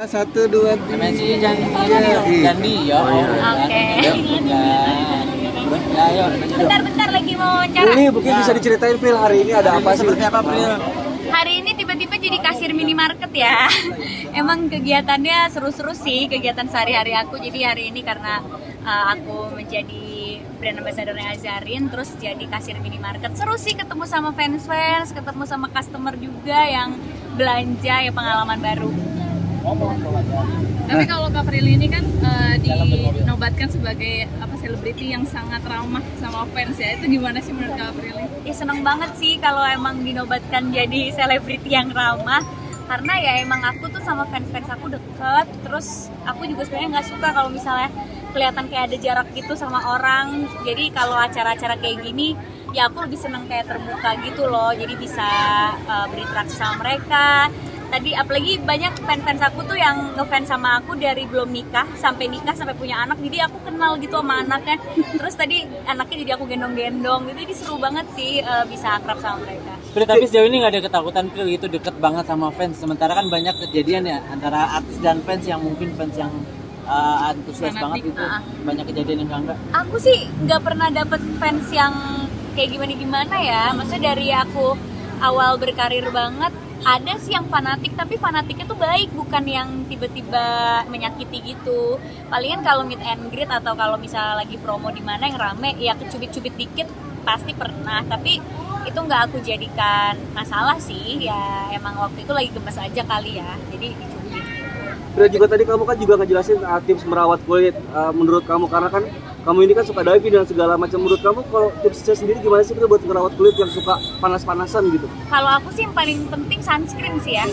Satu, dua, tiga. MNC Jandi ya. Oke. Ya, ayo. Bentar lagi mau wawancara. Ini mungkin bisa diceritain Pril, hari ini ada apa sih? Seperti apa, Pril? Hari ini tiba-tiba jadi kasir minimarket ya. Emang kegiatannya seru-seru sih, kegiatan sehari-hari aku. Jadi hari ini karena aku menjadi brand ambassador-nya Azarin, terus jadi kasir minimarket. Seru sih ketemu sama fans-fans, ketemu sama customer juga yang belanja, ya pengalaman baru. Tapi kalau Kak Prilly ini kan dinobatkan sebagai selebriti yang sangat ramah sama fans ya. Itu gimana sih menurut Kak Prilly? Ya seneng banget sih kalau emang dinobatkan jadi selebriti yang ramah. Karena ya emang aku tuh sama fans-fans aku deket. Terus aku juga sebenarnya nggak suka kalau misalnya kelihatan kayak ada jarak gitu sama orang. Jadi kalau acara-acara kayak gini, ya aku lebih seneng kayak terbuka gitu loh. Jadi bisa berinteraksi sama mereka. Tadi apalagi banyak fans aku tuh yang ngefans sama aku dari belum nikah sampai punya anak, jadi aku kenal gitu sama anaknya. Terus tadi anaknya jadi aku gendong-gendong gitu, jadi seru banget sih bisa akrab sama mereka. Pril, tapi sejauh ini nggak ada ketakutan Pril gitu deket banget sama fans, sementara kan banyak kejadian ya antara artis dan fans yang mungkin fans yang antusias banget gitu, banyak kejadian yang enggak. Aku sih nggak pernah dapet fans yang kayak gimana ya, maksudnya dari aku awal berkarir banget. Ada sih yang fanatik, tapi fanatiknya tuh baik, bukan yang tiba-tiba menyakiti gitu. Palingan kalau meet and greet atau kalau misalnya lagi promo di mana yang rame, ya kecubit-cubit dikit pasti pernah. Tapi itu nggak aku jadikan masalah sih, ya emang waktu itu lagi gemes aja kali ya, jadi dicubit. Pril, juga tadi kamu kan juga ngejelasin tips merawat kulit menurut kamu, karena kan kamu ini kan suka diving dan segala macam. Menurut kamu kalau tipsnya sendiri gimana sih Pril buat merawat kulit yang suka panas-panasan gitu? Kalau aku sih yang paling penting sunscreen sih ya,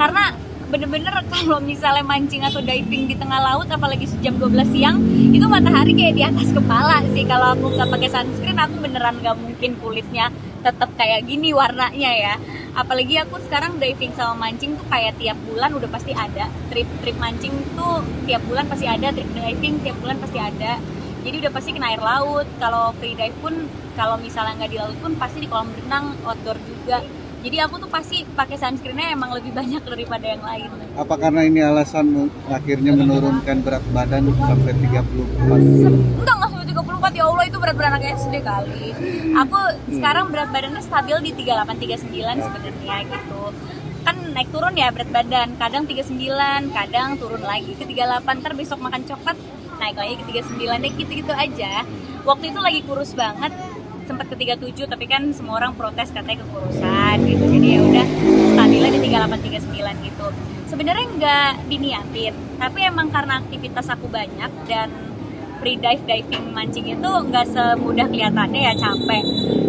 karena bener-bener kalau misalnya mancing atau diving di tengah laut, apalagi jam 12 siang, itu matahari kayak di atas kepala sih. Kalau aku nggak pakai sunscreen, aku beneran nggak mungkin kulitnya tetap kayak gini warnanya ya. Apalagi aku sekarang diving sama mancing tuh kayak tiap bulan udah pasti ada trip mancing tuh, tiap bulan pasti ada trip diving, tiap bulan pasti ada. Jadi udah pasti kena air laut. Kalau free dive pun, kalau misalnya nggak di laut pun pasti di kolam renang, outdoor juga. Jadi aku tuh pasti pakai sunscreennya emang lebih banyak daripada yang lain. Apa karena ini alasan akhirnya menurunkan berat badan sampai 34? Enggak sampai 34, ya Allah itu berat anak SD kali. Aku sekarang berat badannya stabil di 38-39 sebenarnya gitu. Kan naik turun ya berat badan, kadang 39, kadang turun lagi ke 38, ntar besok makan coklat naik lagi ke 39, deh gitu-gitu aja. Waktu itu lagi kurus banget, sempat ke 37, tapi kan semua orang protes katanya kekurusan gitu. Jadi ya udah stabilnya di 38-39 gitu. Sebenarnya nggak diniatin, tapi emang karena aktivitas aku banyak dan free diving mancing itu nggak semudah kelihatannya ya, capek.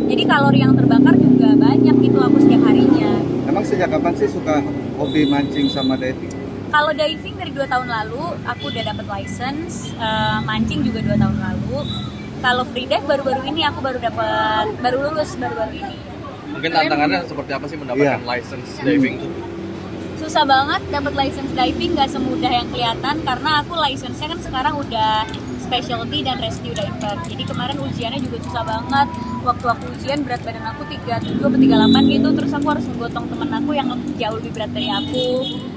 Jadi kalori yang terbakar juga banyak gitu aku setiap harinya. Emang sejak kapan sih suka hobi mancing sama diving? Kalau diving dari 2 tahun lalu aku udah dapet license, mancing juga 2 tahun lalu. Kalau free dive baru-baru ini aku baru lulus baru-baru ini. Mungkin tantangannya seperti apa sih mendapatkan license diving tuh? Susah banget dapat license diving, nggak semudah yang kelihatan karena aku license-nya kan sekarang udah specialty dan rescue diver. Jadi kemarin ujiannya juga susah banget. Waktu aku ujian berat badan aku 37 atau 38 gitu, terus aku harus menggotong temen aku yang jauh lebih berat dari aku.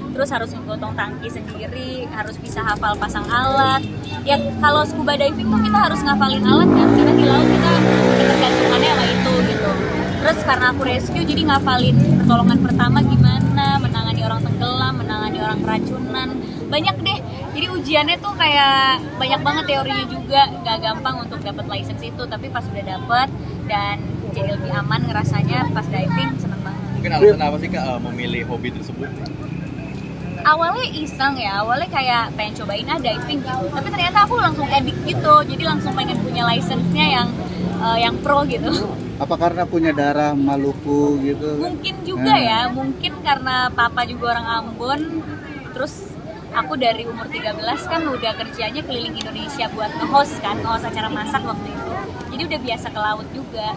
Terus harus menggotong tangki sendiri, harus bisa hafal pasang alat. Ya kalau scuba diving tuh kita harus ngafalin alat kan, karena di laut kita ketergantungannya sama itu gitu. Terus karena aku rescue jadi ngafalin pertolongan pertama gimana, menangani orang tenggelam, menangani orang keracunan, banyak deh. Jadi ujiannya tuh kayak banyak banget teorinya juga, gak gampang untuk dapat license itu. Tapi pas udah dapet dan jadi lebih aman ngerasanya pas diving, seneng banget. Mungkin alasan apa sih Kak memilih hobi tersebut? Awalnya iseng ya, awalnya kayak pengen cobain diving gitu. Tapi ternyata aku langsung addict gitu, jadi langsung pengen punya license-nya yang pro gitu. Apa karena punya darah Maluku gitu? Mungkin juga ya, mungkin karena papa juga orang Ambon. Terus aku dari umur 13 kan udah kerjanya keliling Indonesia buat nge-host acara masak waktu itu. Jadi udah biasa ke laut juga.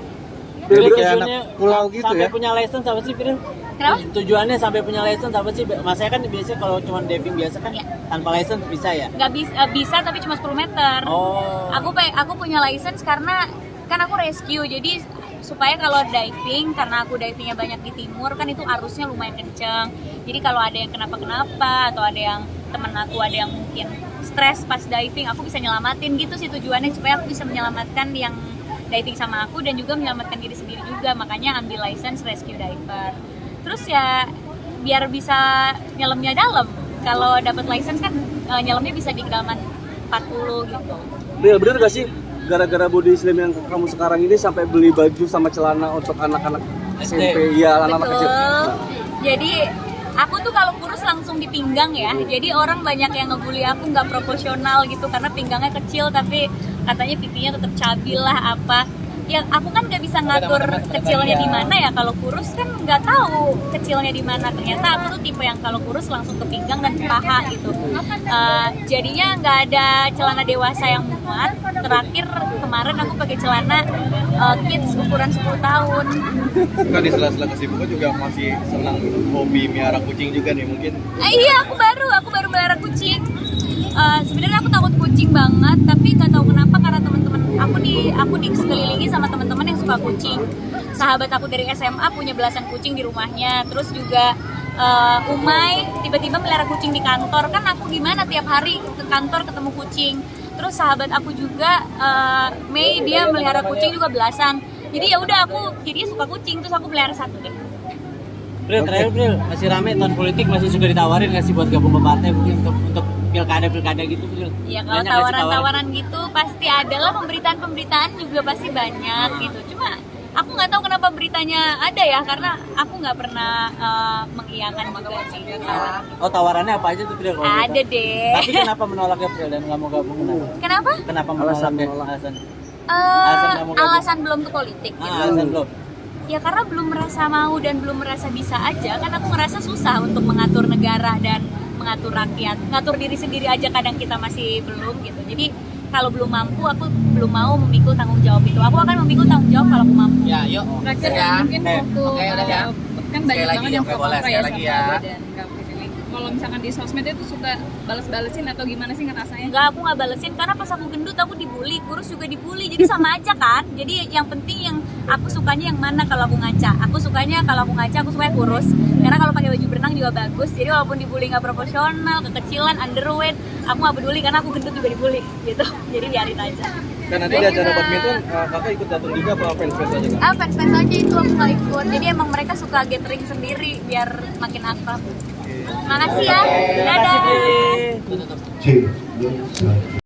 Jadi kayak anak pulau gitu sampai ya? punya license apa sih Pril? Kenapa? Tujuannya sampai punya license apa sih? Masanya kan biasanya kalau cuma diving biasa kan tanpa license bisa ya? Nggak bisa tapi cuma 10 meter. Oh. Aku punya license karena kan aku rescue, jadi supaya kalau diving, karena aku divingnya banyak di timur kan itu arusnya lumayan kenceng. Jadi kalau ada yang kenapa-kenapa atau ada yang teman aku ada yang mungkin stres pas diving, aku bisa nyelamatin gitu sih tujuannya, supaya aku bisa menyelamatkan yang diving sama aku dan juga menyelamatkan diri sendiri juga. Makanya ambil license rescue diver. Terus ya biar bisa nyelamnya dalam. Kalau dapat license kan nyelamnya bisa di kedalaman 40 gitu. Bener gak sih gara-gara body slim yang kamu sekarang ini sampai beli baju sama celana untuk anak-anak SMP, ya anak-anak kecil. Jadi aku tuh kalau kurus langsung di pinggang ya. Jadi orang banyak yang ngebully aku nggak proporsional gitu karena pinggangnya kecil tapi katanya pipinya tetap cabil lah apa. Ya aku kan nggak bisa ngatur kecilnya di mana ya, kalau kurus kan nggak tahu kecilnya di mana. Ternyata aku tuh tipe yang kalau kurus langsung ke pinggang dan ke paha gitu. Jadinya nggak ada celana dewasa yang muat. Terakhir kemarin aku pakai celana kids ukuran 10 tahun. Kan di sela-sela kesibukan juga masih senang hobi miara kucing juga nih mungkin. Iya, aku baru melihara kucing. Sebenarnya aku takut kucing banget, tapi nggak tahu kenapa karena teman-teman aku sekelilingi sama teman-teman yang suka kucing. Sahabat aku dari SMA punya belasan kucing di rumahnya. Terus juga Umay tiba-tiba melihara kucing di kantor. Kan aku gimana tiap hari ke kantor ketemu kucing. Terus sahabat aku juga Mei, dia melihara kucing juga belasan. Jadi ya udah aku jadinya suka kucing, terus aku melihara satu deh. Bril, terakhir Bril, masih rame tahun politik, masih suka ditawarin nggak sih buat gabung ke partai mungkin untuk pilkada gitu Bril? Ya kalau tawaran-tawaran gitu pasti ada lah, pemberitaan juga pasti banyak gitu. Cuma aku nggak tahu kenapa beritanya ada ya, karena aku nggak pernah mengiyakan juga sih. Oh, tawarannya apa aja tuh Bril? Ada deh. Tapi kenapa menolaknya Bril dan nggak mau gabung? Kenapa? Kenapa menolaknya? Alasan? Alasan belum ke politik gitu. Alasan belum? Ya karena belum merasa mau dan belum merasa bisa aja. Kan aku ngerasa susah untuk mengatur negara dan mengatur rakyat. Ngatur diri sendiri aja kadang kita masih belum gitu. Jadi kalau belum mampu, aku belum mau memikul tanggung jawab itu. Aku akan memikul tanggung jawab kalau aku mampu. Ya, yuk. Terakhir mungkin waktu kan banyak banget yang pro kontra ya sama badan kamu ini. Kalau misalkan di sosmed itu suka balas-balesin atau gimana sih ngerasanya? Enggak, aku nggak balesin karena pas aku gendut aku dibully, kurus juga dibully, jadi sama aja kan. Jadi yang penting yang aku sukanya yang mana kalau aku ngaca. Aku sukanya kalau aku ngaca aku sukanya kurus. Karena kalau pakai baju berenang juga bagus. Jadi walaupun dibully nggak proporsional, kekecilan, underweight, aku nggak peduli karena aku gendut juga dibully gitu. Jadi biarin aja. Dan nanti di acara badminton kakak ikut datang juga apa fans-fans aja kak? Fans aja itu aku nggak ikut. Jadi emang mereka suka gathering sendiri biar makin akrab. Makasih ya. Dadah. Terima kasih Bril.